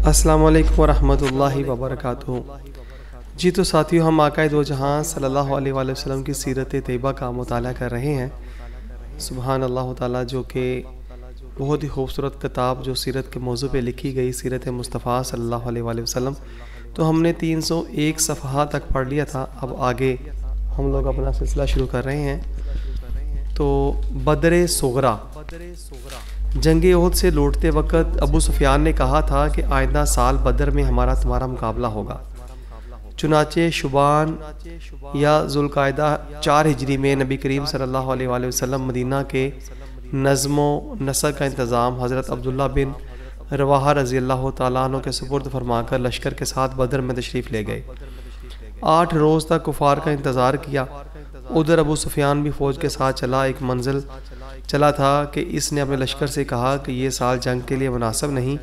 السلام علیکم ورحمۃ اللہ وبرکاتہ۔ جی تو ساتھیو، ہم آقائے دو جہاں صلی اللہ علیہ وآلہ وسلم کی سیرت طیبہ کا مطالعہ کر رہے ہیں۔ سبحان اللہ تعالیٰ، جو کہ بہت ہی خوبصورت کتاب جو سیرت کے موضوع پہ لکھی گئی، سیرت مصطفیٰ صلی اللہ علیہ وآلہ وسلم، تو ہم نے 301 صفحات تک پڑھ لیا تھا۔ اب آگے ہم لوگ اپنا سلسلہ شروع کر رہے ہیں۔ تو بدر صغریٰ، جنگ احد سے لوٹتے وقت ابو سفیان نے کہا تھا کہ آئندہ سال بدر میں ہمارا تمہارا مقابلہ ہوگا۔ چنانچہ شعبان یا ذوالقعدہ 4 ہجری میں نبی کریم صلی اللہ علیہ وآلہ وسلم مدینہ کے نظم و نسق کا انتظام حضرت عبداللہ بن رواحہ رضی اللہ تعالیٰ عنہ کے سپرد فرما کر لشکر کے ساتھ بدر میں تشریف لے گئے۔ 8 روز تک کفار کا انتظار کیا۔ ادھر ابو سفیان بھی فوج کے ساتھ چلا۔ ایک منزل چلا تھا کہ اس نے اپنے لشکر سے کہا کہ یہ سال جنگ کے لیے مناسب نہیں،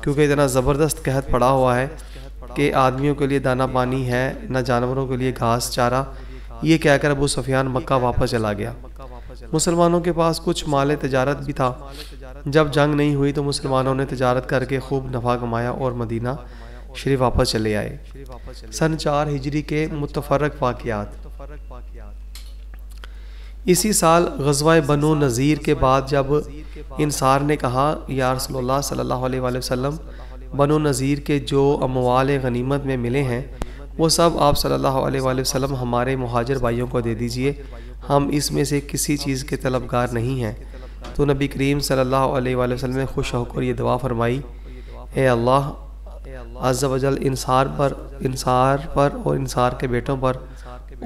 کیونکہ اتنا زبردست قحط پڑا ہوا ہے کہ آدمیوں کے لیے دانہ پانی ہے نہ جانوروں کے لیے گھاس چارہ۔ یہ کہہ کر ابو سفیان مکہ واپس چلا گیا۔ مسلمانوں کے پاس کچھ مال تجارت بھی تھا۔ جب جنگ نہیں ہوئی تو مسلمانوں نے تجارت کر کے خوب نفع کمایا اور مدینہ شریف واپس چلے آئے۔ سن 4 ہجری کے متفرق واقعات۔ اسی سال غزوہ بنو نذیر کے بعد جب انصار نے کہا، یا رسول اللہ صلی اللہ علیہ وآلہ وسلم، بنو نذیر کے جو اموال غنیمت میں ملے ہیں وہ سب آپ صلی اللہ علیہ وآلہ وسلم ہمارے مہاجر بھائیوں کو دے دیجئے، ہم اس میں سے کسی چیز کے طلبگار نہیں ہیں۔ تو نبی کریم صلی اللہ علیہ وآلہ وسلم نے خوش ہو کر یہ دعا فرمائی، اے اللہ عز و جل انصار پر اور انصار کے بیٹوں پر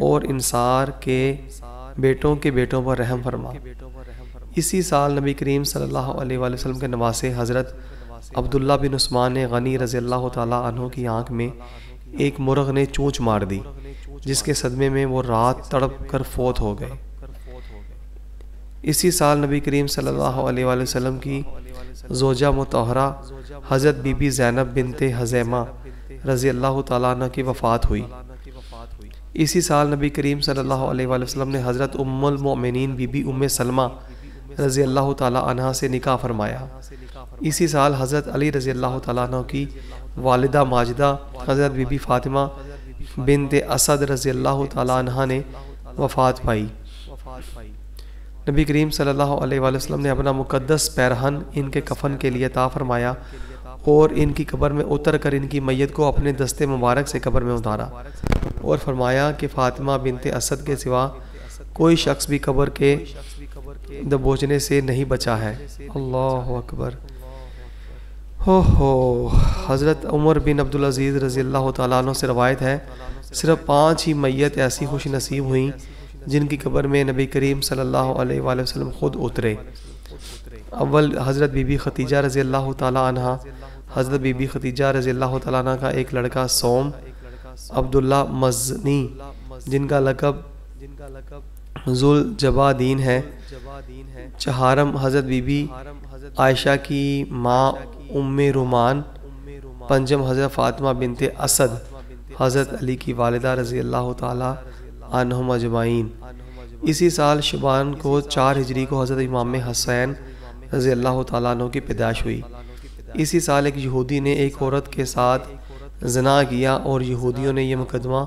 اور انصار کے بیٹوں پر رحم فرما۔ اسی سال نبی کریم صلی اللہ علیہ وآلہ وسلم کے نواسے حضرت عبداللہ بن عثمان غنی رضی اللہ تعالیٰ عنہ کی آنکھ میں ایک مرغ نے چونچ مار دی، جس کے صدمے میں وہ رات تڑپ کر فوت ہو گئے۔ اسی سال نبی کریم صلی اللہ علیہ وآلہ وسلم کی زوجہ مطہرہ حضرت بی بی زینب بنت خزیمہ رضی اللہ تعالیٰ عنہ کی وفات ہوئی۔ اسی سال نبی کریم صلی اللہ علیہ وآلہ وسلم نے حضرت ام المؤمنین بی بی ام سلمہ رضی اللہ تعالیٰ عنہ سے نکاح فرمایا۔ اسی سال حضرت علی رضی اللہ تعالیٰ عنہ کی والدہ ماجدہ حضرت بی بی فاطمہ بنت اسد رضی اللہ تعالیٰ عنہ نے وفات پائی۔ نبی کریم صلی اللہ علیہ وآلہ وسلم نے اپنا مقدس پیرہن ان کے کفن کے لیے عطا فرمایا اور ان کی قبر میں اتر کر ان کی میت کو اپنے دستے مبارک سے قبر میں اتارا اور فرمایا کہ فاطمہ بنت اسد کے سوا کوئی شخص بھی قبر کے دبوچنے سے نہیں بچا ہے۔ اللہ اکبر۔ حضرت عمر بن عبدالعزیز رضی اللہ تعالیٰ عنہ سے روایت ہے، صرف 5 ہی میت ایسی خوش نصیب ہوئیں جن کی قبر میں نبی کریم صلی اللہ علیہ وآلہ وسلم خود اترے۔ اول حضرت بی بی ختیجہ رضی اللہ تعالیٰ عنہ۔ حضرت بی بی ختیجہ رضی اللہ تعالیٰ عنہ کا ایک لڑکا سوم عبداللہ مزنی، جن کا لقب ذوالجبادین ہے، چہارم حضرت بی بی عائشہ کی ماں ام رومان، پنجم حضرت فاطمہ بنت اسد حضرت علی کی والدہ رضی اللہ تعالیٰ عنہم اجمعین۔ اسی سال شعبان کو 4 ہجری کو حضرت امام حسین رضی اللہ تعالیٰ عنہ کی پیدائش ہوئی۔ اسی سال ایک یہودی نے ایک عورت کے ساتھ زنا کیا اور یہودیوں نے یہ مقدمہ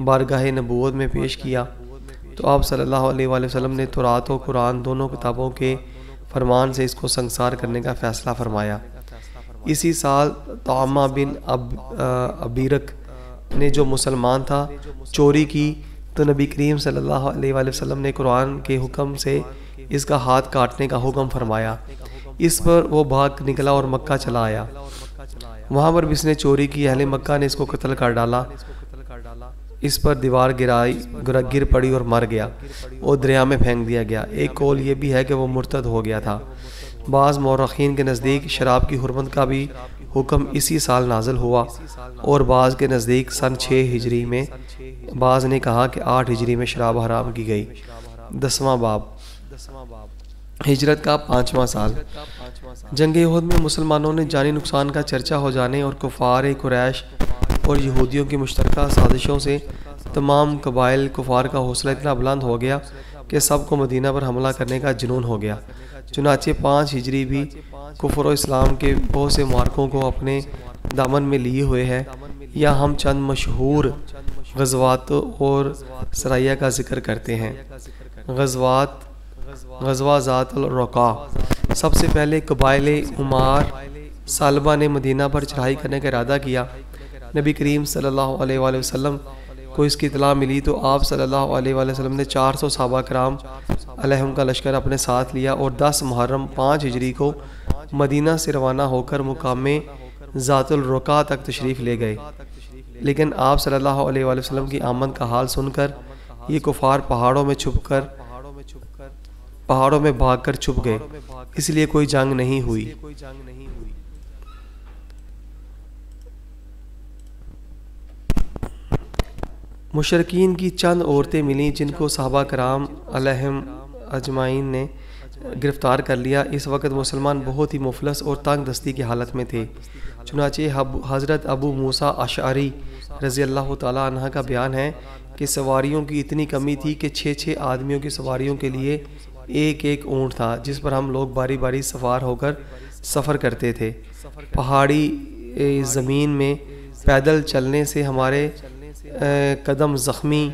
بارگاہ نبوت میں پیش کیا تو آپ صلی اللہ علیہ وآلہ وسلم نے تورات و قرآن دونوں کتابوں کے فرمان سے اس کو سنگسار کرنے کا فیصلہ فرمایا۔ اسی سال طعمہ بن ابیرک نے جو مسلمان تھا چوری کی تو نبی کریم صلی اللہ علیہ وآلہ وسلم نے قرآن کے حکم سے اس کا ہاتھ کاٹنے کا حکم فرمایا۔ اس پر وہ بھاگ نکلا اور مکہ چلا آیا۔ وہاں پر بھی اس نے چوری کی، اہل مکہ نے اس کو قتل کر ڈالا، اس پر دیوار گر پڑی اور مر گیا اور دریا میں پھینک دیا گیا۔ ایک قول یہ بھی ہے کہ وہ مرتد ہو گیا تھا۔ بعض مورخین کے نزدیک شراب کی حرمت کا بھی حکم اسی سال نازل ہوا اور بعض کے نزدیک سن 6 ہجری میں، بعض نے کہا کہ 8 ہجری میں شراب حرام کی گئی۔ 10واں باب، ہجرت کا 5واں سال۔ جنگ احد میں مسلمانوں نے جانی نقصان کا چرچا ہو جانے اور کفار قریش اور یہودیوں کی مشترکہ سازشوں سے تمام قبائل کفار کا حوصلہ اتنا بلند ہو گیا کہ سب کو مدینہ پر حملہ کرنے کا جنون ہو گیا۔ چنانچہ 5 ہجری بھی کفر و اسلام کے بہت سے معرکوں کو اپنے دامن میں لیے ہوئے ہیں، یا ہم چند مشہور غزوات اور سرایہ کا ذکر کرتے ہیں۔ غزوہ ذات الرقاع۔ سب سے پہلے قبائل عمار سالبہ نے مدینہ پر چڑھائی کرنے کا ارادہ کیا۔ نبی کریم صلی اللہ علیہ وآلہ وسلم کو اس کی اطلاع ملی تو آپ صلی اللہ علیہ وآلہ وسلم نے 400 صحابہ کرام علیہم کا لشکر اپنے ساتھ لیا اور 10 محرم 5 ہجری کو مدینہ سے روانہ ہو کر مقام ذات الرقاع تک تشریف لے گئے۔ لیکن آپ صلی اللہ علیہ وآلہ وسلم کی آمد کا حال سن کر یہ کفار پہاڑوں میں بھاگ کر چھپ گئے، اس لیے کوئی جنگ نہیں ہوئی۔ مشرکین کی چند عورتیں ملیں جن کو صحابہ کرام علیہم اجمعین نے گرفتار کر لیا۔ اس وقت مسلمان بہت ہی مفلس اور تنگ دستی کی حالت میں تھے۔ چنانچہ حضرت ابو موسیٰ اشعری رضی اللہ تعالیٰ عنہ کا بیان ہے کہ سواریوں کی اتنی کمی تھی کہ 6 آدمیوں کی سواریوں کے لیے ایک اونٹ تھا، جس پر ہم لوگ باری باری سوار ہو کر سفر کرتے تھے۔ پہاڑی زمین میں پیدل چلنے سے ہمارے قدم زخمی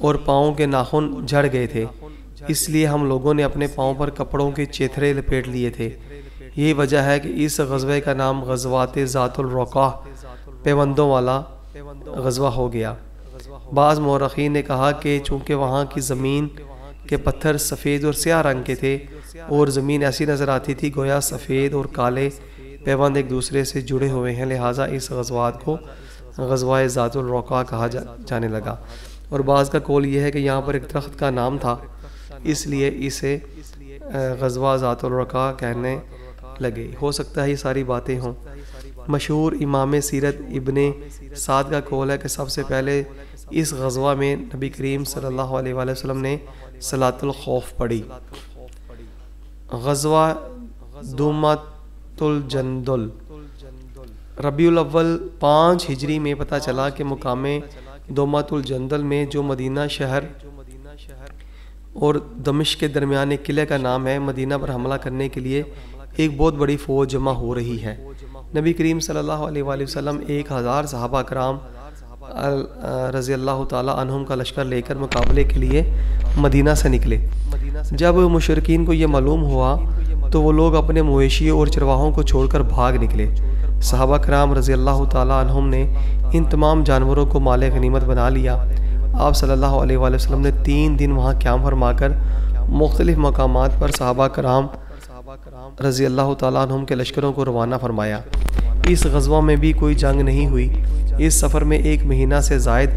اور پاؤں کے ناخن جھڑ گئے تھے، اس لیے ہم لوگوں نے اپنے پاؤں پر کپڑوں کے چیتھرے لپیٹ لیے تھے۔ یہ وجہ ہے کہ اس غزوے کا نام غزوات ذات الرقاع پیوندوں والا غزوہ ہو گیا۔ بعض مورخین نے کہا کہ چونکہ وہاں کی زمین کے پتھر سفید اور سیاہ رنگ کے تھے اور زمین ایسی نظر آتی تھی گویا سفید اور کالے پیوند ایک دوسرے سے جڑے ہوئے ہیں، لہٰذا اس غزوات کو غزوہ ذات الرقاع کہا جانے لگا۔ اور بعض کا قول یہ ہے کہ یہاں پر ایک درخت کا نام تھا، اس لیے اسے غزوہ ذات الرقاع کہنے لگے۔ ہو سکتا ہے یہ ساری باتیں ہوں۔ مشہور امام سیرت ابن سعد کا قول ہے کہ سب سے پہلے اس غزوہ میں نبی کریم صلی اللہ علیہ وآلہ وسلم نے صلاۃ الخوف پڑھی۔ غزوہ دومۃ الجندل۔ ربیع الاول 5 ہجری میں پتہ چلا کہ مقام دومۃ الجندل میں جو مدینہ شہر اور دمشق کے درمیان ایک قلعے کا نام ہے، مدینہ پر حملہ کرنے کے لیے ایک بہت بڑی فوج جمع ہو رہی ہے۔ نبی کریم صلی اللہ علیہ وآلہ وسلم 1000 صحابہ کرام رضی اللہ تعالیٰ عنہم کا لشکر لے کر مقابلے کے لیے مدینہ سے نکلے۔ جب مشرکین کو یہ معلوم ہوا تو وہ لوگ اپنے مویشیوں اور چرواہوں کو چھوڑ کر بھاگ نکلے۔ صحابہ کرام رضی اللہ تعالیٰ عنہم نے ان تمام جانوروں کو مال غنیمت بنا لیا۔ آپ صلی اللہ علیہ وآلہ وسلم نے 3 دن وہاں قیام فرما کر مختلف مقامات پر صحابہ کرام رضی اللہ تعالیٰ عنہم کے لشکروں کو روانہ فرمایا۔ اس غزوہ میں بھی کوئی جنگ نہیں ہوئی۔ اس سفر میں 1 مہینہ سے زائد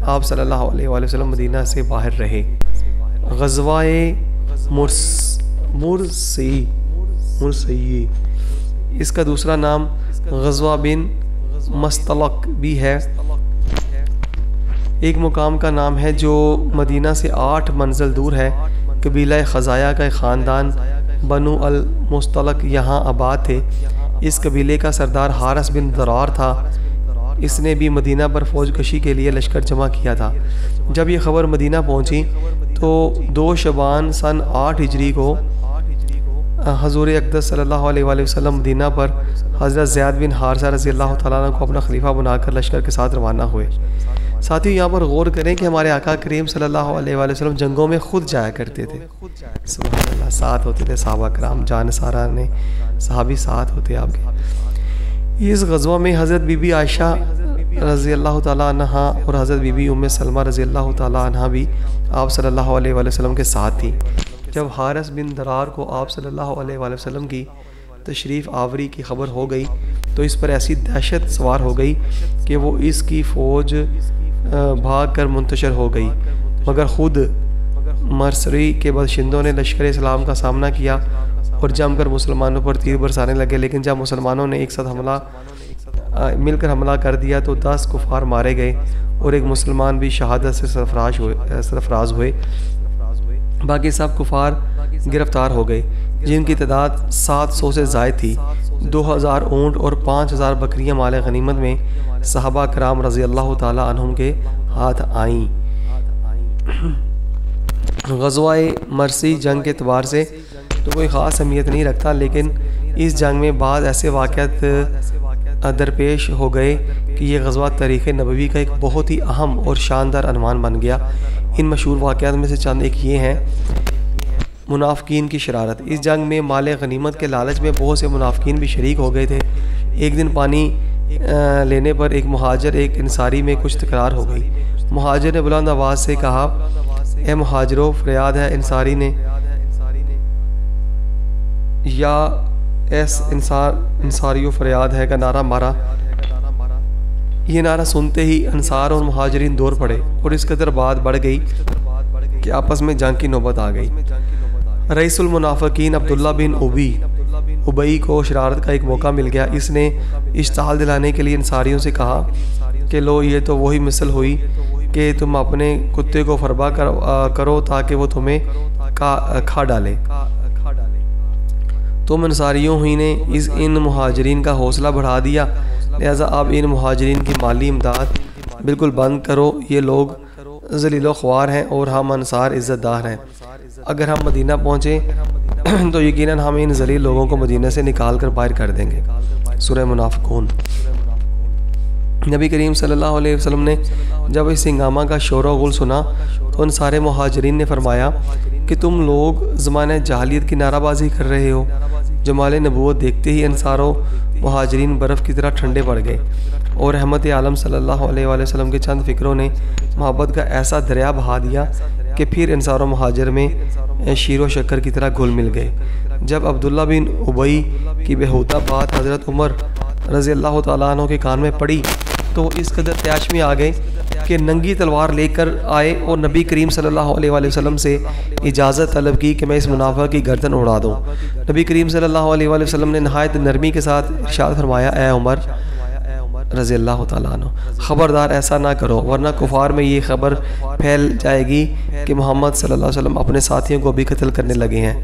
آپ صلی اللہ علیہ وآلہ وسلم مدینہ سے باہر رہے۔ غزوہ مرسی، اس کا دوسرا نام غزوہ بن مستلق بھی ہے۔ ایک مقام کا نام ہے جو مدینہ سے 8 منزل دور ہے۔ قبیلہ خزایا کا ایک خاندان بنو المستلق یہاں آباد تھے۔ اس قبیلے کا سردار حارث بن ضرار تھا۔ اس نے بھی مدینہ پر فوج کشی کے لیے لشکر جمع کیا تھا۔ جب یہ خبر مدینہ پہنچی تو 2 شعبان سن 8 ہجری کو حضور اقدس صلی اللہ علیہ وآلہ وسلم مدینہ پر حضرت زید بن حارثہ رضی اللہ تعالیٰ عنہ کو اپنا خلیفہ بنا کر لشکر کے ساتھ روانہ ہوئے۔ ساتھیوں یہاں پر غور کریں کہ ہمارے آقا کریم صلی اللہ علیہ وآلہ وسلم جنگوں میں خود جایا کرتے تھے۔ سبحان اللہ، ساتھ ہوتے تھے صحابہ کرام، جان سارا نے صحابی ساتھ ہوتے آپ کے۔ اس غزوہ میں حضرت بی بی عائشہ رضی اللہ تعالیٰ عنہ اور حضرت بی بی ام سلمہ رضی اللہ تعالیٰ عنہ بھی آپ صلی اللہ علیہ وآلہ وسلم کے ساتھ تھی۔ جب حارث بن ضرار کو آپ صلی اللہ علیہ وآلہ وسلم کی تشریف آوری کی خبر ہو گئی تو اس پر ایسی دہشت سوار ہو گئی کہ وہ اس کی فوج بھاگ کر منتشر ہو گئی، مگر خود مرسری کے باشندوں نے لشکر اسلام کا سامنا کیا اور جم کر مسلمانوں پر تیر برسانے لگے۔ لیکن جب مسلمانوں نے ایک ساتھ مل کر حملہ کر دیا تو 10 کفار مارے گئے اور ایک مسلمان بھی شہادت سے سرفراز ہوئے۔ باقی سب کفار گرفتار ہو گئے، جن کی تعداد 700 سے زائد تھی۔ 2000 اونٹ اور 5000 بکریاں مال غنیمت میں صحابہ کرام رضی اللہ تعالیٰ عنہم کے ہاتھ آئیں۔ غزوہ مرسی جنگ کے اعتبار سے تو کوئی خاص اہمیت نہیں رکھتا، لیکن اس جنگ میں بعض ایسے واقعات درپیش ہو گئے کہ یہ غزوہ تاریخ نبوی کا ایک بہت ہی اہم اور شاندار عنوان بن گیا۔ ان مشہور واقعات میں سے چند ایک یہ ہیں۔ منافقین کی شرارت۔ اس جنگ میں مال غنیمت کے لالچ میں بہت سے منافقین بھی شریک ہو گئے تھے۔ ایک دن پانی لینے پر ایک مہاجر ایک انصاری میں کچھ تکرار ہو گئی۔ مہاجر نے بلند آواز سے کہا، اے مہاجرو، فریاد ہے۔ انصاری نے یا ایس انصاریو فریاد ہے کا نعرہ مارا۔ یہ نعرہ سنتے ہی انصار اور مہاجرین دور پڑے اور اس قدر بات بڑھ گئی کہ آپس میں جنگ کی نوبت آ گئی۔ رئیس المنافقین عبداللہ بن ابئی کو شرارت کا ایک موقع مل گیا۔ اس نے اشتعال دلانے کے لیے انصاریوں سے کہا کہ لو، یہ تو وہی مثل ہوئی کہ تم اپنے کتے کو فربا کرو تاکہ وہ تمہیں کھا ڈالے۔ تم انصاریوں ہی نے ان مہاجرین کا حوصلہ بڑھا دیا، لہذا اب ان مہاجرین کی مالی امداد بالکل بند کرو۔ یہ لوگ ذلیل و خوار ہیں اور ہم انصار عزت دار ہیں۔ اگر ہم مدینہ پہنچیں تو یقیناً ہم ان ذلیل لوگوں کو مدینہ سے نکال کر باہر کر دیں گے۔ سورہ منافقون۔ نبی کریم صلی اللہ علیہ وسلم نے جب اس ہنگامہ کا شور و غل سنا تو ان سارے مہاجرین نے فرمایا کہ تم لوگ زمانہ جاہلیت کی نعرہ بازی کر رہے ہو۔ جمال نبوت دیکھتے ہی انصاروں مہاجرین برف کی طرح ٹھنڈے پڑ گئے اور رحمت عالم صلی اللہ علیہ وآلہ وسلم کے چند فکروں نے محبت کا ایسا دریا بہا دیا کہ پھر انصار و مہاجر میں شیر و شکر کی طرح گھل مل گئے۔ جب عبداللہ بن ابئی کی بےہودہ بات حضرت عمر رضی اللہ تعالیٰ عنہ کے کان میں پڑی تو اس قدر تیش میں آ گئے کہ ننگی تلوار لے کر آئے اور نبی کریم صلی اللہ علیہ وآلہ وسلم سے اجازت طلب کی کہ میں اس منافق کی گردن اڑا دوں۔ نبی کریم صلی اللہ علیہ وآلہ وسلم نے نہایت نرمی کے ساتھ ارشاد فرمایا، اے عمر رضی اللہ تعالیٰ عنہ، خبردار ایسا نہ کرو ورنہ کفار میں یہ خبر پھیل جائے گی کہ محمد صلی اللہ علیہ وسلم اپنے ساتھیوں کو بھی قتل کرنے لگے ہیں۔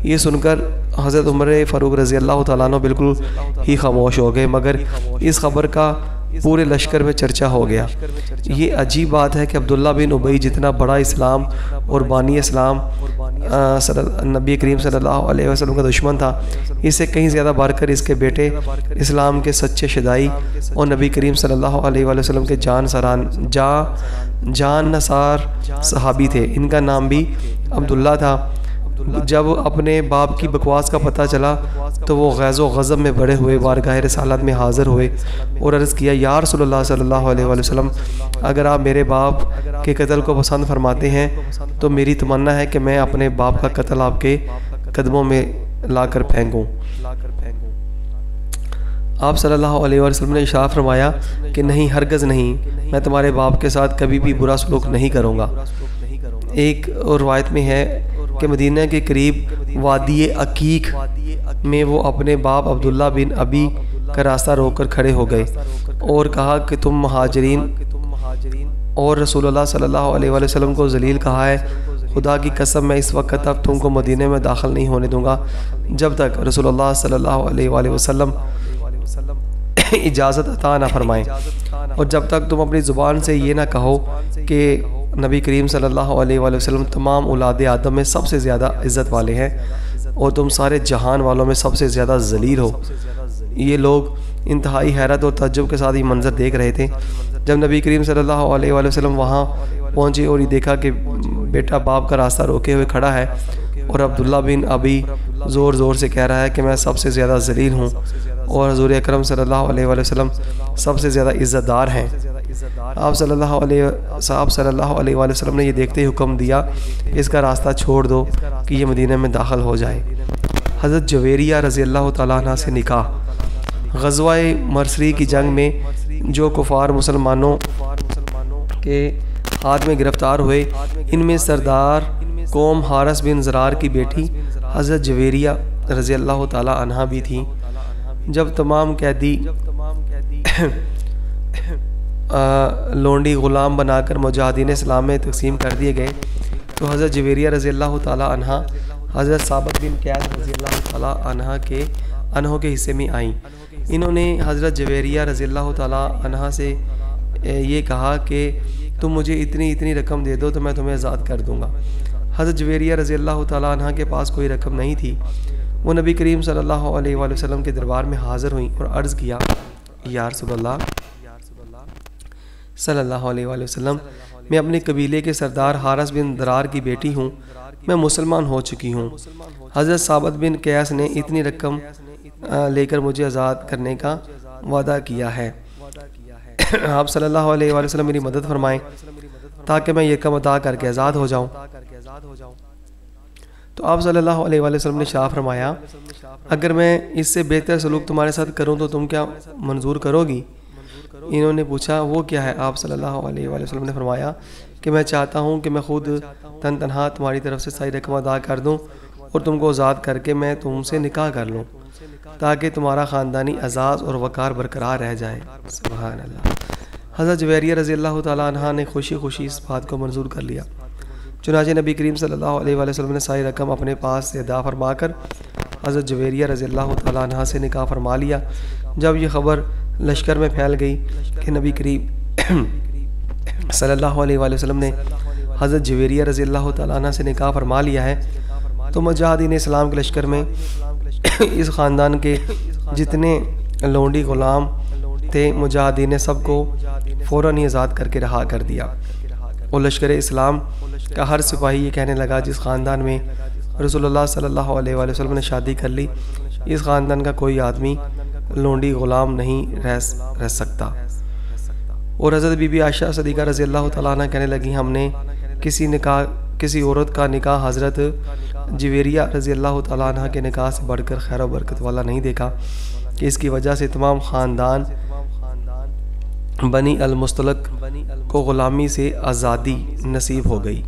یہ سن کر حضرت عمر فاروق رضی اللہ تعالیٰ عنہ بالکل ہی خاموش ہو گئے، مگر اس خبر کا پورے لشکر میں چرچا ہو گیا۔ یہ عجیب بات ہے کہ عبداللہ بن ابئی جتنا بڑا اسلام اور بانی اسلام نبی کریم صلی اللہ علیہ وسلم کا دشمن تھا، اس سے کہیں زیادہ بڑھ کر اس کے بیٹے اسلام کے سچے شدائی اور نبی کریم صلی اللہ علیہ وسلم کے جان نثار صحابی تھے۔ ان کا نام بھی عبداللہ تھا۔ جب اپنے باپ کی بکواس کا پتہ چلا تو وہ غیظ و غضب میں بڑھے ہوئے بارگاہ رسالت میں حاضر ہوئے اور عرض کیا، یا رسول اللہ صلی اللہ علیہ وآلہ وسلم، اگر آپ میرے باپ کے قتل کو پسند فرماتے ہیں تو میری تمنا ہے کہ میں اپنے باپ کا قتل آپ کے قدموں میں لا کر پھینکوں۔ آپ صلی اللہ علیہ وآلہ وسلم نے ارشاد فرمایا کہ نہیں، ہرگز نہیں، میں تمہارے باپ کے ساتھ کبھی بھی برا سلوک نہیں کروں گا۔ ایک اور روایت میں ہے کہ مدینہ کے قریب وادی عقیق میں وہ اپنے باپ عبداللہ بن ابی کا راستہ روک کر کھڑے ہو گئے اور کہا کہ تم مہاجرین اور رسول اللہ صلی اللہ علیہ وآلہ وسلم کو ذلیل کہا ہے، خدا کی قسم میں اس وقت تک تم کو مدینہ میں داخل نہیں ہونے دوں گا جب تک رسول اللہ صلی اللہ علیہ وآلہ وسلم اجازت عطا نہ فرمائیں، اور جب تک تم اپنی زبان سے یہ نہ کہو کہ نبی کریم صلی اللہ علیہ وآلہ وسلم تمام اولاد آدم میں سب سے زیادہ عزت والے ہیں اور تم سارے جہان والوں میں سب سے زیادہ ذلیل ہو۔ یہ لوگ انتہائی حیرت اور تعجب کے ساتھ یہ منظر دیکھ رہے تھے۔ جب نبی کریم صلی اللہ علیہ وآلہ وسلم وہاں پہنچے اور یہ دیکھا کہ بیٹا باپ کا راستہ روکے ہوئے کھڑا ہے اور عبداللہ بن ابی زور زور سے کہہ رہا ہے کہ میں سب سے زیادہ ذلیل ہوں اور حضور اکرم صلی اللہ علیہ وآلہ وسلم سب سے زیادہ عزت دار ہیں، آپ صلی اللہ علیہ وآلہ وسلم نے یہ دیکھتے ہی حکم دیا کہ اس کا راستہ چھوڑ دو کہ یہ مدینہ میں داخل ہو جائے۔ حضرت جویریہ رضی اللہ تعالیٰ عنہ سے نکاح۔ غزوہ مرسری کی جنگ میں جو کفار مسلمانوں کے ہاتھ میں گرفتار ہوئے، ان میں سردار قوم حارث بن زرار کی بیٹی حضرت جویریہ رضی اللہ تعالیٰ عنہ بھی تھیں۔ جب تمام قیدی لونڈی غلام بنا کر مجاہدین اسلام میں تقسیم کر دیے گئے تو حضرت جویریہ رضی اللہ تعالیٰ عنہ حضرت ثابت بن قیس رضی اللہ تعالیٰ عنہ کے حصے میں آئیں۔ انہوں نے حضرت جویریہ رضی اللہ تعالیٰ عنہ سے یہ کہا کہ تم مجھے اتنی رقم دے دو تو میں تمہیں آزاد کر دوں گا۔ حضرت جویریہ رضی اللہ تعالیٰ عنہ کے پاس کوئی رقم نہیں تھی۔ وہ نبی کریم صلی اللہ علیہ وآلہ وسلم کے دربار میں حاضر ہوئیں اور عرض کیا، یا رسول اللہ صلی اللہ علیہ وآلہ وسلم، میں اپنے قبیلے کے سردار حارث بن درار کی بیٹی ہوں، میں مسلمان ہو چکی ہوں۔ حضرت ثابت بن قیس نے اتنی رقم لے کر مجھے آزاد کرنے کا وعدہ کیا ہے۔ آپ صلی اللہ علیہ وآلہ وسلم میری مدد فرمائیں تاکہ میں یہ رقم ادا کر کے آزاد ہو جاؤں۔ تو آپ صلی اللہ علیہ وآلہ وسلم نے شاہ فرمایا، اگر میں اس سے بہتر سلوک تمہارے ساتھ کروں تو تم کیا منظور کرو گی؟ انہوں نے پوچھا وہ کیا ہے؟ آپ صلی اللہ علیہ وآلہ وسلم نے فرمایا کہ میں چاہتا ہوں کہ میں خود تنہا تمہاری طرف سے ساری رقم ادا کر دوں اور تم کو آزاد کر کے میں تم سے نکاح کر لوں تاکہ تمہارا خاندانی اعزاز اور وقار برقرار رہ جائے۔ سبحان اللہ۔ حضرت جویریہ رضی اللہ تعالیٰ عنہ نے خوشی خوشی اس بات کو منظور کر لیا۔ چنانچہ نبی کریم صلی اللہ علیہ وآلہ وسلم نے ساری رقم اپنے پاس سے ادا فرما کر حضرت جویریہ رضی اللہ تعالیٰ عنہ سے نکاح فرما لیا۔ جب یہ خبر لشکر میں پھیل گئی کہ نبی کریم صلی اللہ علیہ وآلہ وسلم نے حضرت جویریہ رضی اللہ تعالیٰ عنہ سے نکاح فرما لیا ہے تو مجاہدین اسلام کے لشکر میں اس خاندان کے جتنے لونڈی غلام تھے مجاہدین نے سب کو فوراً ہی آزاد کر کے رہا کر دیا۔ اور لشکر اسلام کا ہر سپاہی یہ کہنے لگا جس خاندان میں رسول اللہ صلی اللہ علیہ وآلہ وسلم نے شادی کر لی اس خاندان کا کوئی آدمی لونڈی غلام نہیں رہ سکتا۔ اور حضرت بی بی عائشہ صدیقہ رضی اللہ تعالیٰ عنہ کہنے لگی ہم نے کسی عورت کا نکاح حضرت جویریہ رضی اللہ تعالیٰ عنہ کے نکاح سے بڑھ کر خیر و برکت والا نہیں دیکھا کہ اس کی وجہ سے تمام خاندان بنی المستلق کو غلامی سے آزادی نصیب ہو گئی۔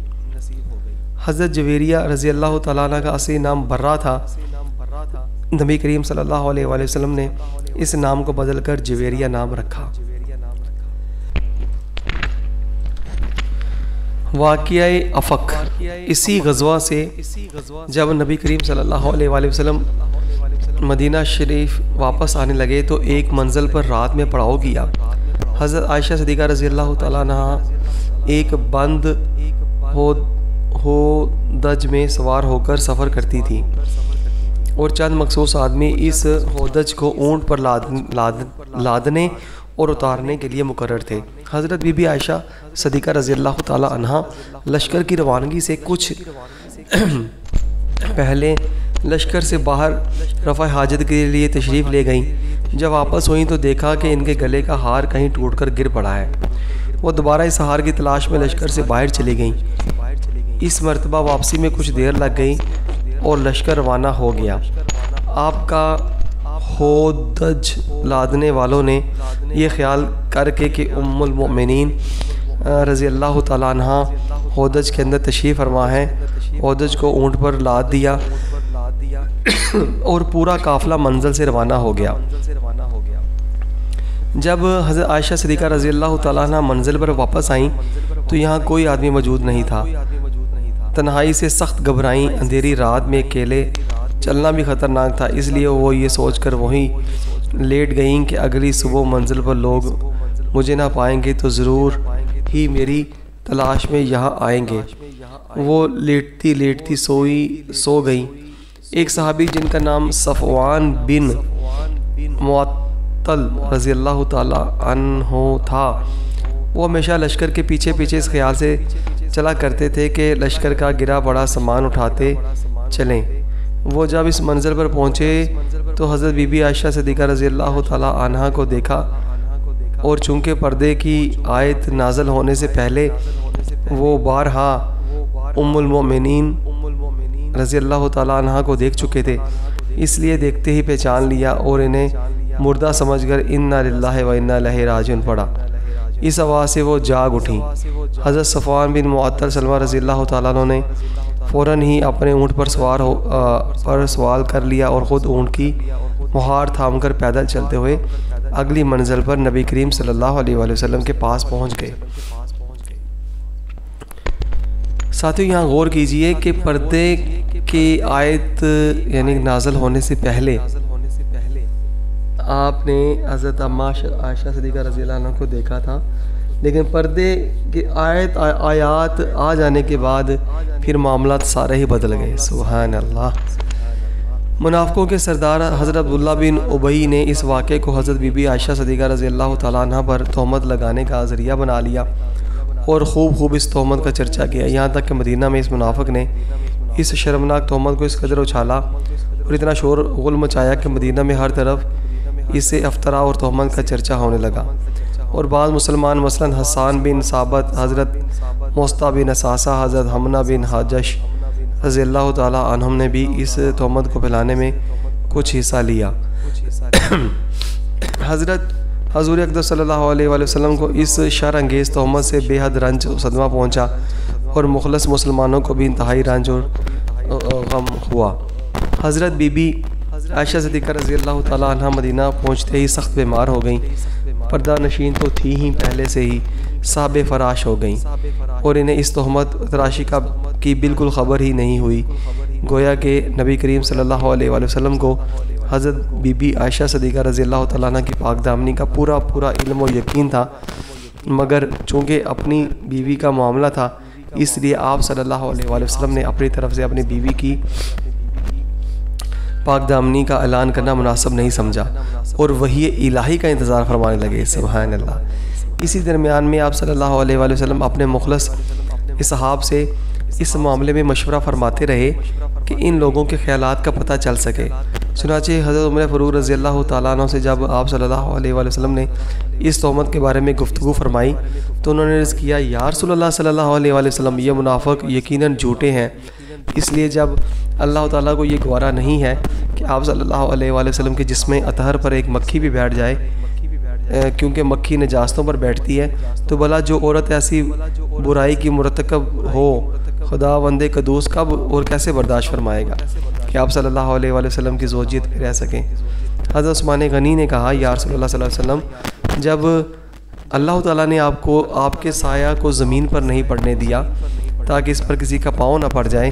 حضرت جویریہ رضی اللہ تعالیٰ عنہ کا اصلی نام برہ تھا۔ نبی کریم صلی اللہ علیہ وآلہ وسلم نے اس نام کو بدل کر جویریہ نام رکھا۔ واقعہ افق، اسی غزوہ سے جب نبی کریم صلی اللہ علیہ وآلہ وسلم مدینہ شریف واپس آنے لگے تو ایک منزل پر رات میں پڑاؤ کیا۔ حضرت عائشہ صدیقہ رضی اللہ تعالیٰ عنہ ایک بند ہودج میں سوار ہو کر سفر کرتی تھی اور چند مخصوص آدمی اس ہودج کو اونٹ پر لادنے اور اتارنے کے لیے مقرر تھے۔ حضرت بی بی عائشہ صدیقہ رضی اللہ تعالیٰ عنہ لشکر کی روانگی سے کچھ پہلے لشکر سے باہر رفع حاجت کے لیے تشریف لے گئیں۔ جب واپس ہوئیں تو دیکھا کہ ان کے گلے کا ہار کہیں ٹوٹ کر گر پڑا ہے۔ وہ دوبارہ اس ہار کی تلاش میں لشکر سے باہر چلی گئیں۔ اس مرتبہ واپسی میں کچھ دیر لگ گئی اور لشکر روانہ ہو گیا۔ آپ کا ہودج لادنے والوں نے یہ خیال کر کے کہ ام المؤمنین رضی اللہ تعالیٰ عنہ ہودج کے اندر تشریف فرما ہے، ہودج کو اونٹ پر لاد دیا اور پورا قافلہ منزل سے روانہ ہو گیا۔ جب حضرت عائشہ صدیقہ رضی اللہ تعالیٰ عنہ منزل پر واپس آئیں تو یہاں کوئی آدمی موجود نہیں تھا۔ تنہائی سے سخت گھبرائیں، اندھیری رات میں اکیلے چلنا بھی خطرناک تھا، اس لیے وہ یہ سوچ کر وہیں لیٹ گئیں کہ اگلی صبح منزل پر لوگ مجھے نہ پائیں گے تو ضرور ہی میری تلاش میں یہاں آئیں گے۔ وہ لیٹتی لیٹتی سو گئیں۔ ایک صحابی جن کا نام صفوان بن معطل رضی اللہ تعالیٰ عنہ تھا، وہ ہمیشہ لشکر کے پیچھے پیچھے اس خیال سے چلا کرتے تھے کہ لشکر کا گرا پڑا سامان اٹھاتے چلیں۔ وہ جب اس منزل پر پہنچے تو حضرت بی بی عائشہ صدیقہ رضی اللہ تعالیٰ عنہ کو دیکھا اور چونکہ پردے کی آیت نازل ہونے سے پہلے وہ بارہا ام المؤمنین رضی اللہ تعالیٰ عنہ کو دیکھ چکے تھے، اس لیے دیکھتے ہی پہچان لیا اور انہیں مردہ سمجھ کر انا للہ و انا الیہ راجعون پڑھا۔ اس آواز سے وہ جاگ اٹھیں۔ حضرت صفوان بن معطل سلمہ رضی اللہ تعالیٰ عنہ نے فوراً ہی اپنے اونٹ پر سوار کر لیا اور خود اونٹ کی مہار تھام کر پیدل چلتے ہوئے اگلی منزل پر نبی کریم صلی اللہ علیہ وآلہ وسلم کے پاس پہنچ گئے۔ ساتھیوں یہاں غور کیجئے کہ پردے کی آیت یعنی نازل ہونے سے پہلے آپ نے حضرت عائشہ صدیقہ رضی اللہ عنہ کو دیکھا تھا، لیکن پردے کی آیات آ جانے کے بعد پھر معاملات سارے ہی بدل گئے۔ سبحان اللہ۔ منافقوں کے سردار حضرت عبداللہ بن ابی نے اس واقعے کو حضرت بی بی عائشہ صدیقہ رضی اللہ تعالیٰ عنہ پر تہمت لگانے کا ذریعہ بنا لیا اور خوب اس تہمت کا چرچا کیا، یہاں تک کہ مدینہ میں اس منافق نے اس شرمناک تہمت کو اس قدر اچھالا اور اتنا شور غل مچایا کہ مدینہ میں ہر طرف اس سے افطرا اور تہمت کا چرچا ہونے لگا، اور بعض مسلمان مثلا حسان بن ثابت، حضرت مصطع بن اساسہ، حضرت حمنہ بن حاجش رضی اللہ تعالیٰ عنہم نے بھی اس تہمت کو پھیلانے میں کچھ حصہ لیا۔ حضرت حضور اقدس صلی اللہ علیہ وآلہ وسلم کو اس شر انگیز تہمت سے بے حد رنج و صدمہ پہنچا اور مخلص مسلمانوں کو بھی انتہائی رنج اور غم ہوا۔ حضرت بی بی عائشہ صدیقہ رضی اللہ تعالیٰ عنہ مدینہ پہنچتے ہی سخت بیمار ہو گئیں، پردہ نشین تو تھی ہی پہلے سے ہی صاحب فراش ہو گئیں، اور انہیں اس تہمت تراشی کی بالکل خبر ہی نہیں ہوئی، گویا کہ نبی کریم صلی اللہ علیہ وآلہ وسلم کو حضرت بی بی عائشہ صدیقہ رضی اللہ تعالیٰ عنہ کی پاک دامنی کا پورا علم و یقین تھا، مگر چونکہ اپنی بیوی کا معاملہ تھا اس لیے آپ صلی اللہ علیہ وآلہ وسلم نے اپنی طرف سے اپنی بیوی کی پاک دامنی کا اعلان کرنا مناسب نہیں سمجھا اور وحی الہی کا انتظار فرمانے لگے۔ سبحان اللہ۔ اسی درمیان میں آپ صلی اللہ علیہ وآلہ وسلم اپنے مخلص اصحاب سے اس معاملے میں مشورہ فرماتے رہے کہ ان لوگوں کے خیالات کا پتہ چل سکے۔ چنانچہ حضرت عمر فاروق رضی اللہ تعالیٰ عنہ سے جب آپ صلی اللہ علیہ وآلہ وسلم نے اس تہمت کے بارے میں گفتگو فرمائی تو انہوں نے عرض کیا، یا رسول اللہ صلی اللہ علیہ وآلہ وسلم، یہ منافق یقیناً جھوٹے ہیں، اس لیے جب اللہ تعالیٰ کو یہ گوارا نہیں ہے کہ آپ صلی اللہ علیہ وآلہ وسلم کے جسم اطہر پر ایک مکھی بھی بیٹھ جائے، کیونکہ مکھی نجاستوں پر بیٹھتی ہے، تو بھلا جو عورت ایسی برائی کی مرتکب ہو خدا بندے قدوس کب اور کیسے برداشت فرمائے گا کہ آپ صلی اللہ علیہ وآلہ وسلم کی زوجیت میں رہ سکیں۔ حضرت عثمان غنی نے کہا، یا رسول اللہ صلی اللہ علیہ وسلم، جب اللہ تعالیٰ نے آپ کے سایہ کو زمین پر نہیں پڑنے دیا تاکہ اس پر کسی کا پاؤں نہ پڑ جائے،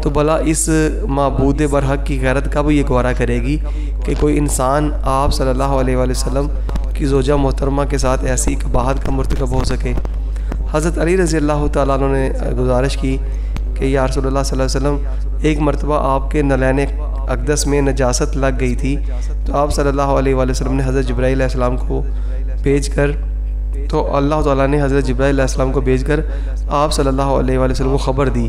تو بھلا اس معبود برحق کی غیرت کب یہ گوارا کرے گی کہ کوئی انسان آپ صلی اللہ علیہ وآلہ وسلم کی زوجہ محترمہ کے ساتھ ایسی قباحت کا مرتکب ہو سکے۔ حضرت علی رضی اللہ تعالیٰ عنہ نے گزارش کی کہ یا رسول اللہ صلی اللہ علیہ وسلم، ایک مرتبہ آپ کے نلین اقدس میں نجاست لگ گئی تھی تو آپ صلی اللہ علیہ وآلہ وسلم نے حضرت جبرائیل علیہ السلام کو بھیج کر اللہ تعالیٰ نے حضرت جبرائیل علیہ السلام کو بھیج کر آپ صلی اللہ علیہ وآلہ وسلم کو خبر دی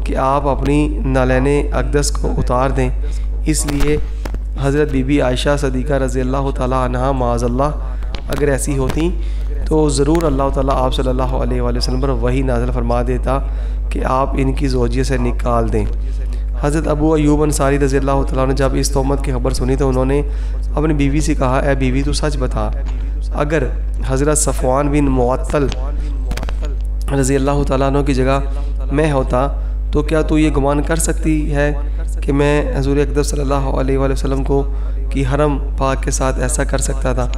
کہ آپ اپنی نالین اقدس کو اتار دیں۔ اس لیے حضرت بی بی عائشہ صدیقہ رضی اللہ تعالیٰ عنہا معاذ اللہ اگر ایسی ہوتی تو ضرور اللہ تعالیٰ آپ صلی اللہ علیہ وآلہ وسلم پر وحی نازل فرما دیتا کہ آپ ان کی زوجیت سے نکال دیں۔ حضرت ابو ایوب انصاری رضی اللہ تعالیٰ نے جب اس تہمت کی خبر سنی تو انہوں نے اپنی بیوی سے کہا، اے بیوی تو سچ بتا، اگر حضرت صفوان بن معطل رضی اللہ تعالیٰ عنہ کی جگہ میں ہوتا تو کیا تو یہ گمان کر سکتی ہے کہ میں حضور اقدس صلی اللہ علیہ وآلہ وسلم کی حرم پاک کے ساتھ ایسا کر سکتا تھا؟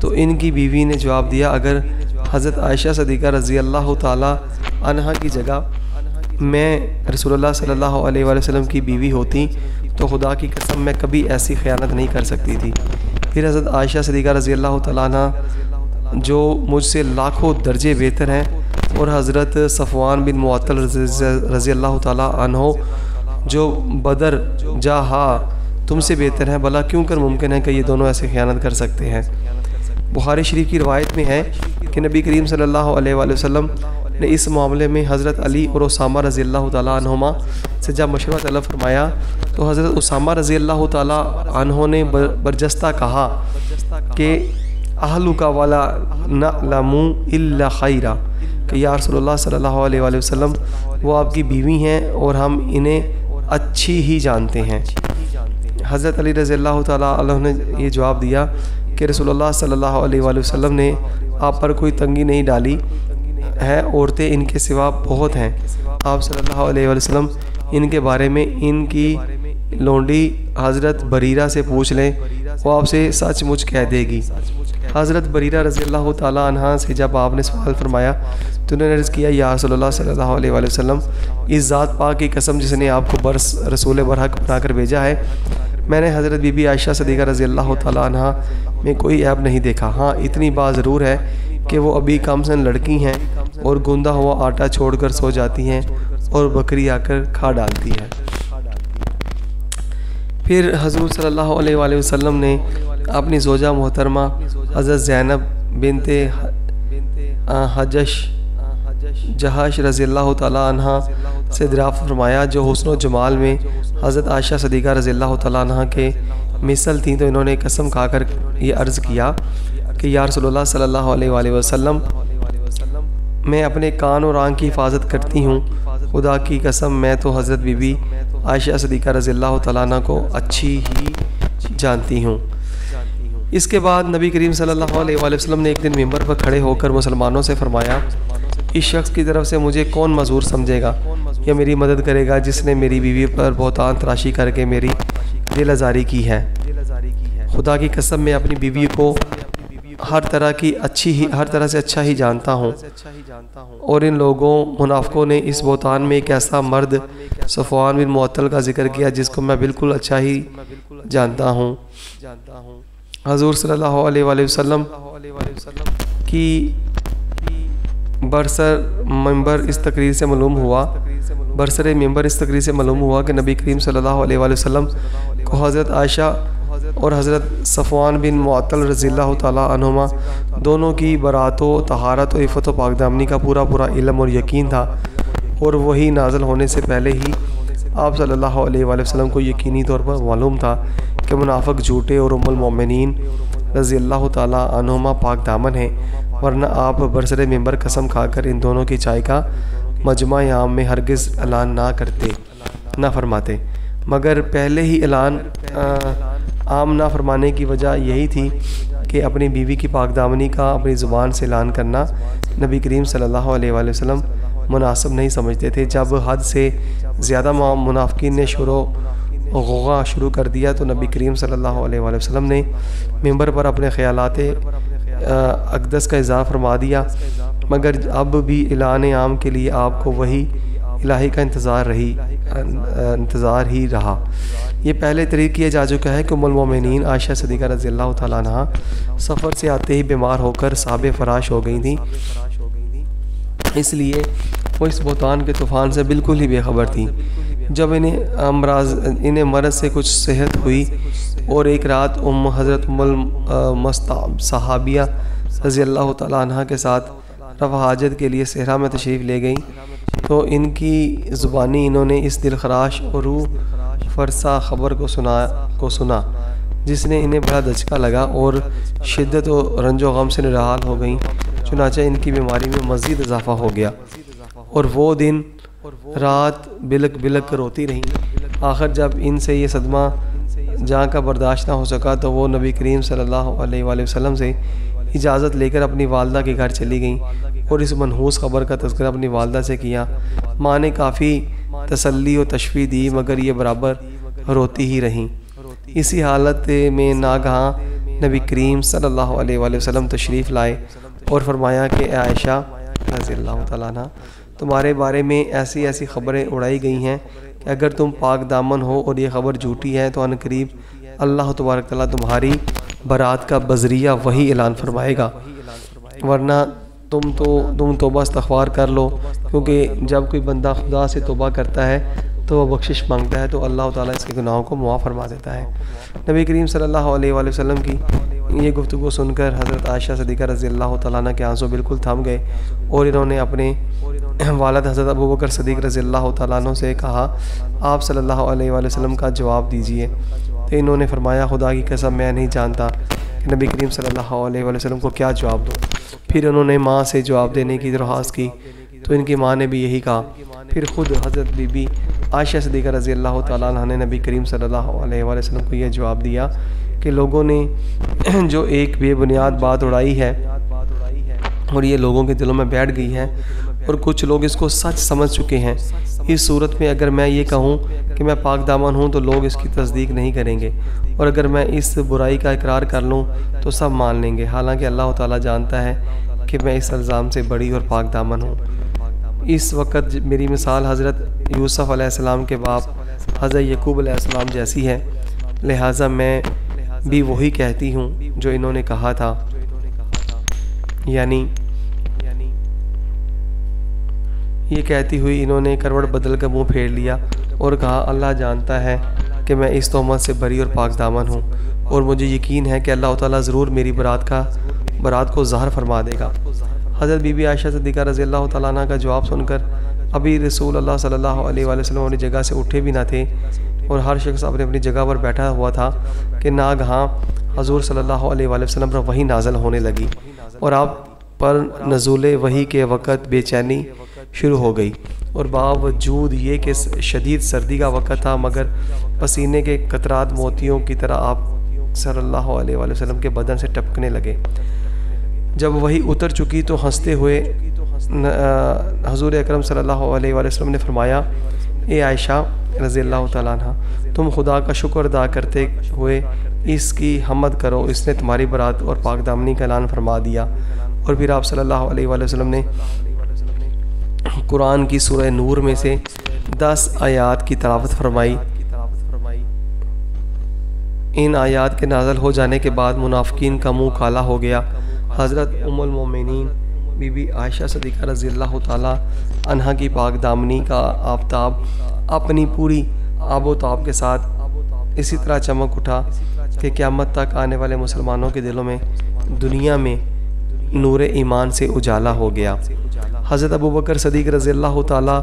تو ان کی بیوی نے جواب دیا، اگر حضرت عائشہ صدیقہ رضی اللہ تعالیٰ عنہ کی جگہ میں رسول اللہ صلی اللہ علیہ وآلہ وسلم کی بیوی ہوتی تو خدا کی قسم میں کبھی ایسی خیانت نہیں کر سکتی تھی۔ پھر حضرت عائشہ صدیقہ رضی اللہ تعالیٰ عنہ جو مجھ سے لاکھوں درجے بہتر ہیں، اور حضرت صفوان بن معطل رضی اللہ تعالیٰ عنہ جو بدر جاہا تم سے بہتر ہیں، بھلا کیوں کر ممکن ہے کہ یہ دونوں ایسے خیانت کر سکتے ہیں؟ بخاری شریف کی روایت میں ہے کہ نبی کریم صلی اللہ علیہ وآلہ وسلم نے اس معاملے میں حضرت علی اور اسامہ رضی اللہ تعالیٰ عنہما سے جب مشورہ طلب فرمایا تو حضرت اسامہ رضی اللہ تعالیٰ عنہ نے برجستہ کہا کہ اہلک ولا نعلم الا خیرا، کہ یا رسول اللہ صلی اللہ علیہ وآلہ وسلم، وہ آپ کی بیوی ہیں اور ہم انہیں اچھی ہی جانتے ہیں۔ حضرت علی رضی اللہ تعالیٰ عنہ نے یہ جواب دیا کہ رسول اللہ صلی اللہ علیہ وآلہ وسلم نے آپ پر کوئی تنگی نہیں ڈالی ہے، عورتیں ان کے سوا بہت ہیں، آپ صلی اللہ علیہ وآلہ وسلم ان کے بارے میں ان کی لونڈی حضرت بریرہ سے پوچھ لیں، وہ آپ سے سچ مچ کہہ دے گی۔ حضرت بریرہ رضی اللہ تعالیٰ عنہ سے جب آپ نے سوال فرمایا تو انہوں نے عرض کیا، یا رسول اللہ صلی اللہ علیہ وآلہ وسلم، اس ذات پاک کی قسم جس نے آپ کو رسول برحق بنا کر بھیجا ہے، میں نے حضرت بی بی عائشہ صدیقہ رضی اللہ تعالیٰ عنہ میں کوئی عیب نہیں دیکھا۔ ہاں اتنی بات ضرور ہے کہ وہ ابھی کم سن لڑکی ہیں اور گوندا ہوا آٹا چھوڑ کر سو جاتی ہیں اور بکری آ کر کھا ڈالتی ہے۔ پھر حضور صلی اللہ علیہ وآلہ وسلم نے اپنی زوجہ محترمہ حضرت زینب بنت جہش رضی اللہ تعالیٰ عنہ سے دریافت فرمایا، جو حسن و جمال میں حضرت عائشہ صدیقہ رضی اللہ تعالیٰ عنہ کے مثل تھیں، تو انہوں نے قسم کھا کر یہ عرض کیا کہ یا رسول اللہ صلی اللہ علیہ وآلہ وسلم، میں اپنے کان اور آنکھ کی حفاظت کرتی ہوں، خدا کی قسم میں تو حضرت بی بی عائشہ صدیقہ رضی اللہ تعالیٰ عنہ کو اچھی ہی جانتی ہوں۔ اس کے بعد نبی کریم صلی اللہ علیہ وآلہ وسلم نے ایک دن ممبر پر کھڑے ہو کر مسلمانوں سے فرمایا، اس شخص کی طرف سے مجھے کون معذور سمجھے گا یا میری مدد کرے گا جس نے میری بیوی پر بہتان تراشی کر کے میری دل آزاری کی ہے؟ خدا کی قسم میں اپنی بیوی کو ہر طرح سے اچھا ہی جانتا ہوں، اور ان لوگوں منافقوں نے اس بہتان میں ایک ایسا مرد صفوان بن معطل کا ذکر کیا جس کو میں بالکل اچھا ہی جانتا ہوں۔ حضور صلی اللہ علیہ وآلہ وسلم کی برسر ممبر اس تقریر سے معلوم ہوا کہ نبی کریم صلی اللہ علیہ وآلہ وسلم کو حضرت عائشہ اور حضرت صفوان بن معطل رضی اللہ تعالیٰ عنہما دونوں کی برات و طہارت و عفت و پاک دامنی کا پورا علم اور یقین تھا، اور وہی نازل ہونے سے پہلے ہی آپ صلی اللہ علیہ وآلہ وسلم کو یقینی طور پر معلوم تھا کہ منافق جھوٹے اور ام المومنین رضی اللہ تعالیٰ عنہما پاک دامن ہیں، ورنہ آپ برسر ممبر قسم کھا کر ان دونوں کی چائے کا مجمع عام میں ہرگز اعلان نہ فرماتے، مگر پہلے ہی اعلان عام نہ فرمانے کی وجہ یہی تھی کہ اپنی بیوی کی پاک دامنی کا اپنی زبان سے اعلان کرنا نبی کریم صلی اللہ علیہ وآلہ وسلم مناسب نہیں سمجھتے تھے۔ جب حد سے زیادہ منافقین نے شور و غوغا شروع کر دیا تو نبی کریم صلی اللہ علیہ وآلہ وسلم نے ممبر پر اپنے خیالات اقدس کا اظہار فرما دیا، مگر اب بھی اعلان عام کے لیے آپ کو وہی الہی کا انتظار ہی رہا۔ یہ پہلے تحریر کیا جا چکا ہے کہ ام المومنین عائشہ صدیقہ رضی اللہ تعالیٰ عنہ سفر سے آتے ہی بیمار ہو کر صاب فراش ہو گئی تھیں، اس لیے وہ اس بہتان کے طوفان سے بالکل ہی بے خبر تھیں۔ جب انہیں مرض سے کچھ صحت ہوئی اور ایک رات حضرت صحابیہ رضی اللہ تعالیٰ عنہ کے ساتھ رفع حاجت کے لیے صحرا میں تشریف لے گئیں، تو ان کی زبانی انہوں نے اس دلخراش اور روح فرسا خبر کو سنا، جس نے انہیں بڑا دھچکا لگا اور شدت و رنج و غم سے نڈال ہو گئیں، چنانچہ ان کی بیماری میں مزید اضافہ ہو گیا اور وہ دن رات بلک بلک روتی رہیں۔ آخر جب ان سے یہ صدمہ جہاں کا برداشت نہ ہو سکا تو وہ نبی کریم صلی اللہ علیہ وآلہ وسلم سے اجازت لے کر اپنی والدہ کے گھر چلی گئیں اور اس منحوس خبر کا تذکرہ اپنی والدہ سے کیا۔ ماں نے کافی تسلی و تشفیع دی، مگر یہ برابر روتی ہی رہیں۔ اسی حالت میں ناگہاں نبی کریم صلی اللہ علیہ وآلہ وسلم تشریف لائے اور فرمایا کہ اے عائشہ رضی اللہ تعالیٰ عنہ، تمہارے بارے میں ایسی خبریں اڑائی گئی ہیں کہ اگر تم پاک دامن ہو اور یہ خبر جھوٹی ہے تو عنقریب اللہ تبارک تعالیٰ تمہاری برات کا بذریعہ وہی اعلان فرمائے گا، ورنہ تم توبہ استغفار کر لو، کیونکہ جب کوئی بندہ خدا سے توبہ کرتا ہے تو وہ بخشش مانگتا ہے تو اللہ تعالیٰ اس کے گناہوں کو معاف فرما دیتا ہے۔ نبی کریم صلی اللہ علیہ وآلہ وسلم کی یہ گفتگو سن کر حضرت عائشہ صدیقہ رضی اللہ تعالیٰ عنہ کے آنسو بالکل تھم گئے اور انہوں نے اپنے والد حضرت ابوبکر صدیق رضی اللہ تعالیٰ عنہ سے کہا، آپ صلی اللہ علیہ وآلہ وسلم کا جواب دیجئے۔ تو انہوں نے فرمایا، خدا کی قسم میں نہیں جانتا کہ نبی کریم صلی اللہ علیہ وآلہ وسلم کو کیا جواب دوں۔ پھر انہوں نے ماں سے جواب دینے کی درخواست کی تو ان کی ماں نے بھی یہی کہا۔ پھر خود حضرت بی بی عائشہ صدیقہ رضی اللہ تعالیٰ عنہ نے نبی کریم صلی اللہ علیہ وآلہ وسلم کو یہ جواب دیا کہ لوگوں نے جو ایک بے بنیاد بات اڑائی ہے اور یہ لوگوں کے دلوں میں بیٹھ گئی ہے اور کچھ لوگ اس کو سچ سمجھ چکے ہیں، اس صورت میں اگر میں یہ کہوں کہ میں پاک دامن ہوں تو لوگ اس کی تصدیق نہیں کریں گے، اور اگر میں اس برائی کا اقرار کر لوں تو سب مان لیں گے، حالانکہ اللہ تعالیٰ جانتا ہے کہ میں اس الزام سے بڑی اور پاک دامن ہوں۔ اس وقت میری مثال حضرت یوسف علیہ السلام کے باپ حضرت یعقوب علیہ السلام جیسی ہے، لہٰذا میں بھی وہی کہتی ہوں جو انہوں نے کہا تھا، یعنی یہ کہتی ہوئی انہوں نے کروٹ بدل کر منہ پھیر لیا اور کہا، اللہ جانتا ہے کہ میں اس تہمت سے بری اور پاک دامن ہوں، اور مجھے یقین ہے کہ اللہ تعالیٰ ضرور میری برات کو ظاہر فرما دے گا۔ حضرت بی بی عائشہ صدیقہ رضی اللہ تعالیٰ عنہ کا جواب سن کر ابھی رسول اللہ صلی اللہ علیہ وآلہ وسلم اپنی جگہ سے اٹھے بھی نہ تھے، اور ہر شخص اپنی جگہ پر بیٹھا ہوا تھا کہ ناگہاں حضور صلی اللہ علیہ وآلہ وسلم پر وحی نازل ہونے لگی، اور آپ پر نزول وحی کے وقت بے چینی شروع ہو گئی، اور باوجود یہ کہ شدید سردی کا وقت تھا مگر پسینے کے قطرات موتیوں کی طرح آپ صلی اللہ علیہ وآلہ وسلم کے بدن سے ٹپکنے لگے۔ جب وحی اتر چکی تو ہنستے ہوئے حضور اکرم صلی اللہ علیہ وآلہ وسلم نے فرمایا، اے عائشہ رضی اللہ تعالیٰ عنہ، تم خدا کا شکر ادا کرتے ہوئے اس کی حمد کرو، اس نے تمہاری برات اور پاک دامنی کا اعلان فرما دیا۔ اور پھر آپ صلی اللہ علیہ وآلہ وسلم نے قرآن کی سورہ نور میں سے 10 آیات کی تلاوت فرمائی۔ ان آیات کے نازل ہو جانے کے بعد منافقین کا منہ کالا ہو گیا۔ حضرت ام المومنین بی بی عائشہ صدیقہ رضی اللہ تعالیٰ عنہا کی پاک دامنی کا آفتاب اپنی پوری آب و تاب کے ساتھ اسی طرح چمک اٹھا کہ قیامت تک آنے والے مسلمانوں کے دلوں میں دنیا میں نور ایمان سے اجالا ہو گیا۔ حضرت ابوبکر صدیق رضی اللہ تعالیٰ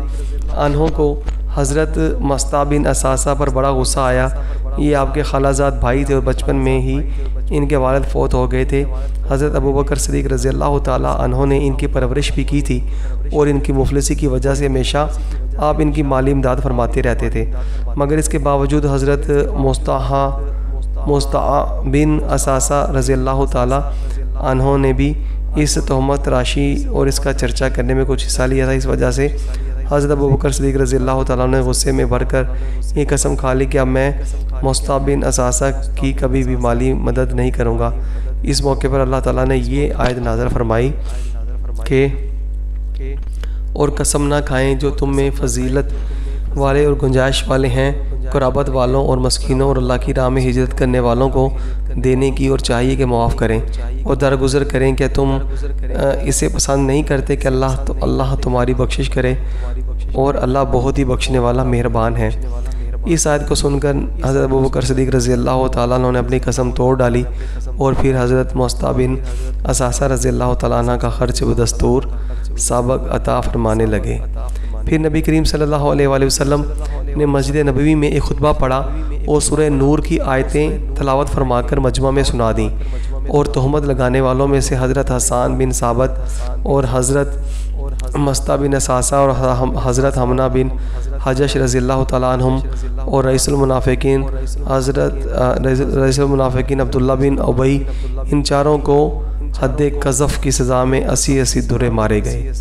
عنہ کو حضرت مصطع بن اساسہ پر بڑا غصہ آیا۔ یہ آپ کے خالہ زاد بھائی تھے اور بچپن میں ہی ان کے والد فوت ہو گئے تھے۔ حضرت ابوبکر صدیق رضی اللہ تعالیٰ عنہ نے ان کی پرورش بھی کی تھی، اور ان کی مفلسی کی وجہ سے ہمیشہ آپ ان کی مالی امداد فرماتے رہتے تھے، مگر اس کے باوجود حضرت مصطع بن اساسہ رضی اللہ تعالیٰ عنہ نے بھی اس تہمت راشی اور اس کا چرچا کرنے میں کچھ حصہ لیا تھا۔ اس وجہ سے حضرت ابوبکر صدیق رضی اللہ تعالیٰ نے غصے میں بھر کر یہ قسم کھا لی کہ اب میں مصطع بن اساسہ کی کبھی بھی مالی مدد نہیں کروں گا۔ اس موقع پر اللہ تعالیٰ نے یہ آیت نازل فرمائی کہ اور قسم نہ کھائیں جو تم میں فضیلت والے اور گنجائش والے ہیں، قرابت والوں اور مسکینوں اور اللہ کی راہ میں ہجرت کرنے والوں کو دینے کی، اور چاہیے کہ معاف کریں اور درگزر کریں۔ کہ تم اسے پسند نہیں کرتے کہ اللہ تمہاری بخشش کرے، اور اللہ بہت ہی بخشنے والا مہربان ہے۔ اس آیت کو سن کر حضرت ابوبکر صدیق رضی اللہ تعالیٰ عنہ نے اپنی قسم توڑ ڈالی، اور پھر حضرت مصطع بن اساسہ رضی اللہ تعالیٰ عنہ کا خرچ بدستور سابق عطا فرمانے لگے۔ پھر نبی کریم صلی اللہ علیہ وآلہ وسلم نے مسجد نبوی میں ایک خطبہ پڑھا اور سورہ نور کی آیتیں تلاوت فرما کر مجمع میں سنا دیں، اور تہمت لگانے والوں میں سے حضرت حسان بن ثابت اور حضرت مصطع بن اساسہ اور حضرت حمنہ بن حجش رضی اللہ تعالیٰ عنہم اور رئیس المنافقین عبداللہ بن ابی، ان چاروں کو حد قذف کی سزا میں 80 دھرے مارے گئے۔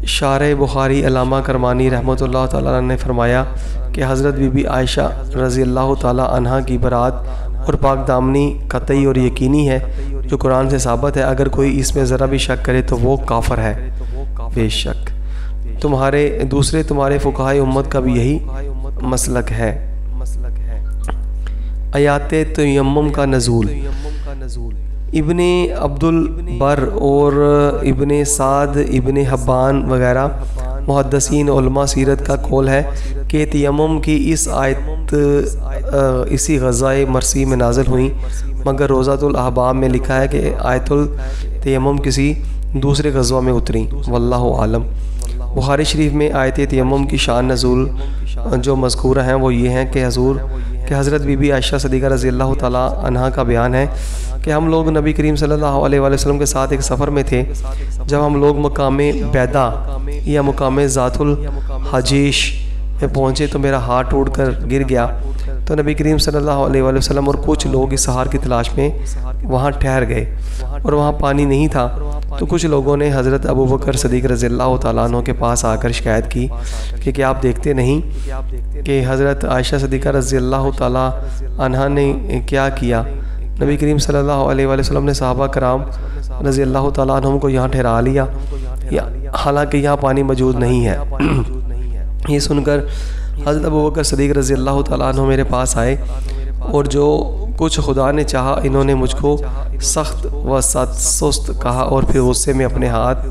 شارح بخاری علامہ کرمانی رحمۃ اللہ تعالیٰ نے فرمایا کہ حضرت بی بی عائشہ رضی اللہ تعالیٰ عنہا کی برات اور پاک دامنی قطعی اور یقینی ہے، جو قرآن سے ثابت ہے۔ اگر کوئی اس میں ذرا بھی شک کرے تو وہ کافر ہے۔ بے شک تمہارے فقہائے امت کا بھی یہی مسلک ہے۔ آیات تیمم کا نزول۔ ابن عبد البر اور ابن سعد، ابن حبان وغیرہ محدثین علماء سیرت کا قول ہے کہ تیمم کی اس آیت اسی غزوہ مرسی میں نازل ہوئیں، مگر روضۃ الاحباب میں لکھا ہے کہ آیت التیمم کسی دوسرے غزوہ میں اتری، واللہ عالم۔ بخاری شریف میں آیت تیمم کی شان نزول جو مذکورہ ہیں وہ یہ ہیں کہ حضرت بی بی عائشہ صدیقہ رضی اللہ تعالیٰ عنہا کا بیان ہے کہ ہم لوگ نبی کریم صلی اللہ علیہ وآلہ وسلم کے ساتھ ایک سفر میں تھے۔ جب ہم لوگ مقام بیدا یا مقام ذات الحجیش میں پہنچے تو میرا ہاتھ ٹوٹ کر گر گیا، تو نبی کریم صلی اللہ علیہ وآلہ وسلم اور کچھ لوگ اس ہار کی تلاش میں وہاں ٹھہر گئے، اور وہاں پانی نہیں تھا، تو کچھ لوگوں نے حضرت ابوبکر صدیق رضی اللہ تعالیٰ عنہ کے پاس آ کر شکایت کی کہ کیا آپ دیکھتے نہیں کہ حضرت عائشہ صدیقہ رضی اللہ تعالیٰ عنہ نے کیا کیا؟ نبی کریم صلی اللہ علیہ وآلہ وسلم نے صحابہ کرام رضی اللہ تعالیٰ عنہم کو یہاں ٹھہرا لیا، حالانکہ یہاں پانی موجود نہیں ہے۔ یہ سن کر حضرت ابوبکر صدیق رضی اللہ تعالیٰ عنہ میرے پاس آئے، اور جو کچھ خدا نے چاہا انہوں نے مجھ کو سخت و سست کہا، اور پھر غصے میں اپنے ہاتھ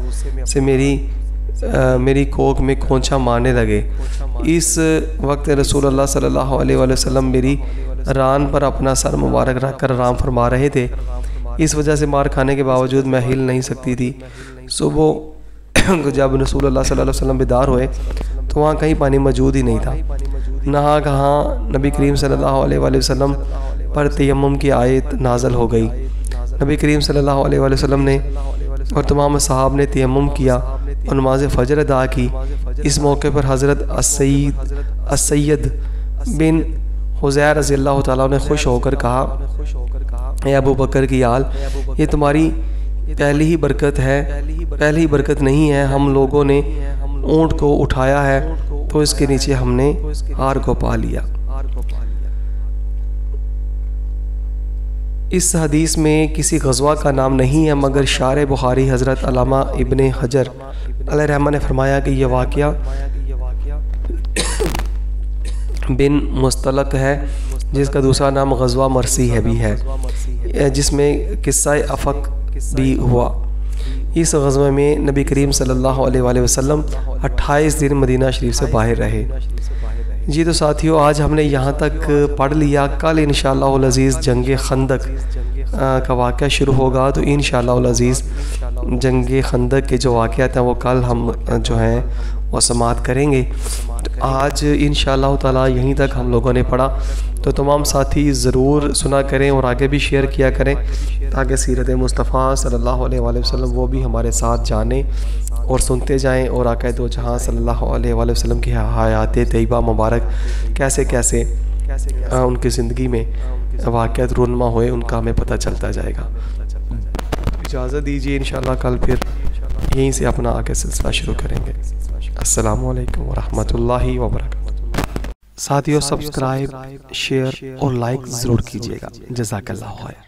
سے میری میری کوکھ میں کھونچا مارنے لگے۔ اس وقت رسول اللہ صلی اللہ علیہ وآلہ وسلم میری ران پر اپنا سر مبارک رکھ کر آرام فرما رہے تھے۔ اس وجہ سے مار کھانے کے باوجود میں ہل نہیں سکتی تھی۔ صبح جب رسول اللہ صلی اللہ علیہ وسلم بیدار ہوئے تو وہاں کہیں پانی موجود ہی نہیں تھا۔ نہا کہاں نبی کریم صلی اللہ علیہ وآلہ وسلم پر تیمم کی آیت نازل ہو گئی۔ نبی کریم صلی اللہ علیہ وآلہ وسلم نے اور تمام صحاب نے تیمم کیا اور نماز فجر ادا کی۔ اس موقع پر حضرت السید بن حذیر رضی اللہ تعالیٰ نے خوش ہو کر کہا، اے ابو بکر کی آل، یہ تمہاری پہلی ہی برکت ہے، پہلی ہی برکت نہیں ہے۔ ہم لوگوں نے اونٹ کو اٹھایا ہے تو اس کے نیچے ہم نے ہار کو پا لیا۔ اس حدیث میں کسی غزوہ کا نام نہیں ہے، مگر شارح بخاری حضرت علامہ ابن حجر علیہ رحمہ نے فرمایا کہ یہ واقعہ بن مستلق ہے، جس کا دوسرا نام غزوہ مرسی ہے بھی ہے، جس میں قصہ افق بھی ہوا۔ اس غزوہ میں نبی کریم صلی اللہ علیہ وآلہ وسلم 28 دن مدینہ شریف سے باہر رہے۔ جی تو ساتھیو، آج ہم نے یہاں تک پڑھ لیا۔ کل انشاءاللہ العزیز جنگ خندق کا واقعہ شروع ہوگا، تو انشاءاللہ العزیز جنگ خندق کے جو واقعات ہیں وہ کل ہم جو ہیں وہ سماعت کریں گے۔ آج انشاءاللہ تعالی یہیں تک ہم لوگوں نے پڑھا، تو تمام ساتھی ضرور سنا کریں اور آگے بھی شیئر کیا کریں تاکہ سیرت مصطفیٰ صلی اللہ علیہ وآلہ وسلم وہ بھی ہمارے ساتھ جانیں اور سنتے جائیں، اور آقا دو جہاں صلی اللہ علیہ وآلہ وسلم کی حیات طیبہ مبارک کیسے کیسے ان کی زندگی میں واقعات رونما ہوئے ان کا ہمیں پتہ چلتا جائے گا۔ اجازت دیجیے، انشاءاللہ کل پھر یہیں سے اپنا آگے سلسلہ شروع کریں گے۔ السلام علیکم ورحمۃ اللہ وبرکاتہ۔ ساتھیو، سبسکرائب، شیئر اور لائک ضرور کیجیے گا۔ جزاک اللہ خیر۔